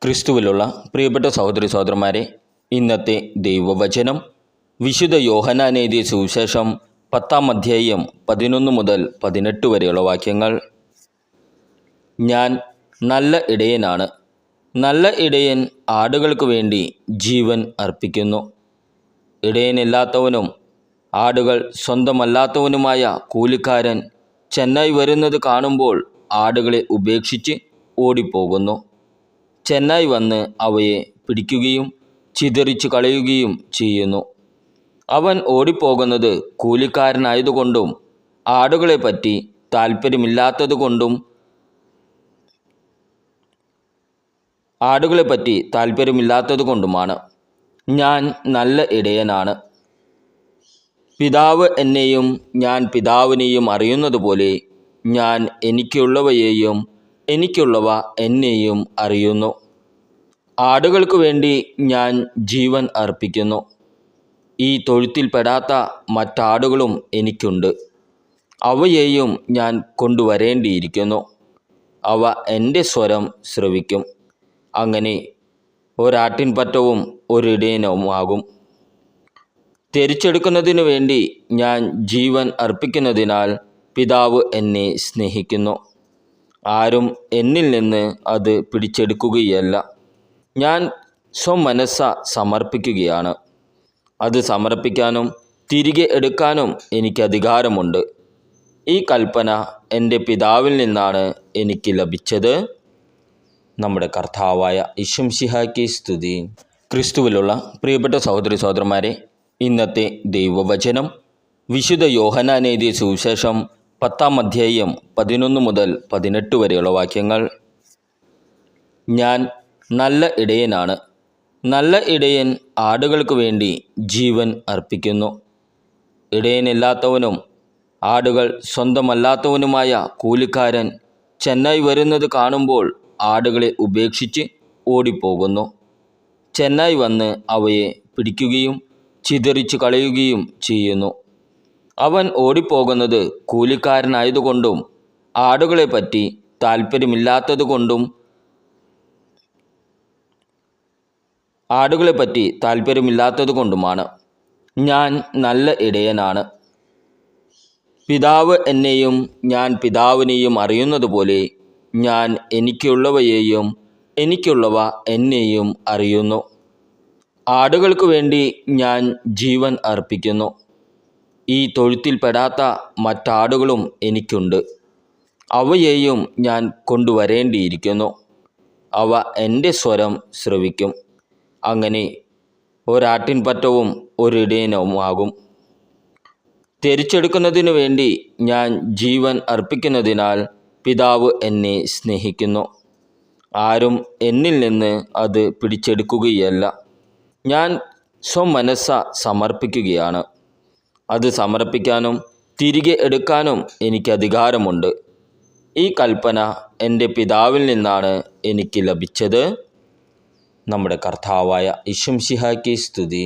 ക്രിസ്തുവിലുള്ള പ്രിയപ്പെട്ട സഹോദരി സഹോദരന്മാരെ, ഇന്നത്തെ ദൈവവചനം വിശുദ്ധ യോഹന്നാൻ എഴുതിയ സുവിശേഷം 10-ാം അധ്യായം 11 മുതൽ 18 വരെയുള്ള വാക്യങ്ങൾ. ഞാൻ നല്ല ഇടയനാണ്. നല്ല ഇടയൻ ആടുകൾക്ക് വേണ്ടി ജീവൻ അർപ്പിക്കുന്നു. ഇടയനില്ലാത്തവനും ആടുകൾ സ്വന്തമല്ലാത്തവനുമായ കൂലിക്കാരൻ ചെന്നായി വരുന്നത് കാണുമ്പോൾ ആടുകളെ ഉപേക്ഷിച്ച് ഓടിപ്പോകുന്നു. ചെന്നായി വന്ന് അവയെ പിടിക്കുകയും ചിതറിച്ചു കളയുകയും ചെയ്യുന്നു. അവൻ ഓടിപ്പോകുന്നത് കൂലിക്കാരനായതുകൊണ്ടും ആടുകളെപ്പറ്റി താല്പര്യമില്ലാത്തതുകൊണ്ടുമാണ്. ഞാൻ നല്ല ഇടയനാണ്. പിതാവ് എന്നെയും ഞാൻ പിതാവിനെയും അറിയുന്നതുപോലെ ഞാൻ എനിക്കുള്ളവയെയും എനിക്കുള്ളവ എന്നെയും അറിയുന്നു. ആടുകൾക്ക് വേണ്ടി ഞാൻ ജീവൻ അർപ്പിക്കുന്നു. ഈ തൊഴുത്തിൽപ്പെടാത്ത മറ്റാടുകളും എനിക്കുണ്ട്. അവയെയും ഞാൻ കൊണ്ടുവരേണ്ടിയിരിക്കുന്നു. അവ എൻ്റെ സ്വരം ശ്രവിക്കും. അങ്ങനെ ഒരാട്ടിൻപറ്റവും ഒരിടയനുമാകും. തിരിച്ചെടുക്കുന്നതിനു വേണ്ടി ഞാൻ ജീവൻ അർപ്പിക്കുന്നതിനാൽ പിതാവ് എന്നെ സ്നേഹിക്കുന്നു. ആരും എന്നിൽ നിന്ന് അത് പിടിച്ചെടുക്കുകയല്ല. ഞാൻ സ്വമനസ്സ സമർപ്പിക്കുകയാണ്. അത് സമർപ്പിക്കാനും തിരികെ എടുക്കാനും എനിക്ക് അധികാരമുണ്ട്. ഈ കൽപ്പന എൻ്റെ പിതാവിൽ നിന്നാണ് എനിക്ക് ലഭിച്ചത്. നമ്മുടെ കർത്താവായ ഈശോമിശിഹായ്ക്ക് സ്തുതി. ക്രിസ്തുവിലുള്ള പ്രിയപ്പെട്ട സഹോദരി സഹോദരന്മാരെ, ഇന്നത്തെ ദൈവവചനം വിശുദ്ധ യോഹന്നാൻ എഴുതിയ സുവിശേഷം 10-ാം അധ്യായം 11 മുതൽ 18 വരെയുള്ള വാക്യങ്ങൾ. ഞാൻ നല്ല ഇടയനാണ്. നല്ല ഇടയൻ ആടുകൾക്ക് വേണ്ടി ജീവൻ അർപ്പിക്കുന്നു. ഇടയനില്ലാത്തവനും ആടുകൾ സ്വന്തമല്ലാത്തവനുമായ കൂലിക്കാരൻ ചെന്നായി വരുന്നത് കാണുമ്പോൾ ആടുകളെ ഉപേക്ഷിച്ച് ഓടിപ്പോകുന്നു. ചെന്നായി വന്ന് അവയെ പിടിക്കുകയും ചിതറിച്ചു കളയുകയും ചെയ്യുന്നു. അവൻ ഓടിപ്പോകുന്നത് കൂലിക്കാരനായതുകൊണ്ടും ആടുകളെപ്പറ്റി താല്പര്യമില്ലാത്തതുകൊണ്ടുമാണ്. ഞാൻ നല്ല ഇടയനാണ്. പിതാവ് എന്നെയും ഞാൻ പിതാവിനെയും അറിയുന്നതുപോലെ ഞാൻ എനിക്കുള്ളവയെയും എനിക്കുള്ളവ എന്നെയും അറിയുന്നു. ആടുകൾക്ക് വേണ്ടി ഞാൻ ജീവൻ അർപ്പിക്കുന്നു. ഈ തൊഴുത്തിൽപ്പെടാത്ത മറ്റാടുകളും എനിക്കുണ്ട്. അവയെയും ഞാൻ കൊണ്ടുവരേണ്ടിയിരിക്കുന്നു. അവ എൻ്റെ സ്വരം ശ്രവിക്കും. അങ്ങനെ ഒരാട്ടിൻപറ്റവും ഒരിടയനുമാകും. തിരിച്ചെടുക്കുന്നതിനു വേണ്ടി ഞാൻ ജീവൻ അർപ്പിക്കുന്നതിനാൽ പിതാവ് എന്നെ സ്നേഹിക്കുന്നു. ആരും എന്നിൽ നിന്ന് അത് പിടിച്ചെടുക്കുകയല്ല. ഞാൻ സ്വമനസ്സ സമർപ്പിക്കുകയാണ്. അത് സമർപ്പിക്കാനും തിരികെ എടുക്കാനും എനിക്ക് അധികാരമുണ്ട്. ഈ കൽപ്പന എൻ്റെ പിതാവിൽ നിന്നാണ് എനിക്ക് ലഭിച്ചത്. നമ്മുടെ കർത്താവായ ഈശോമിശിഹായ്ക്ക് സ്തുതി.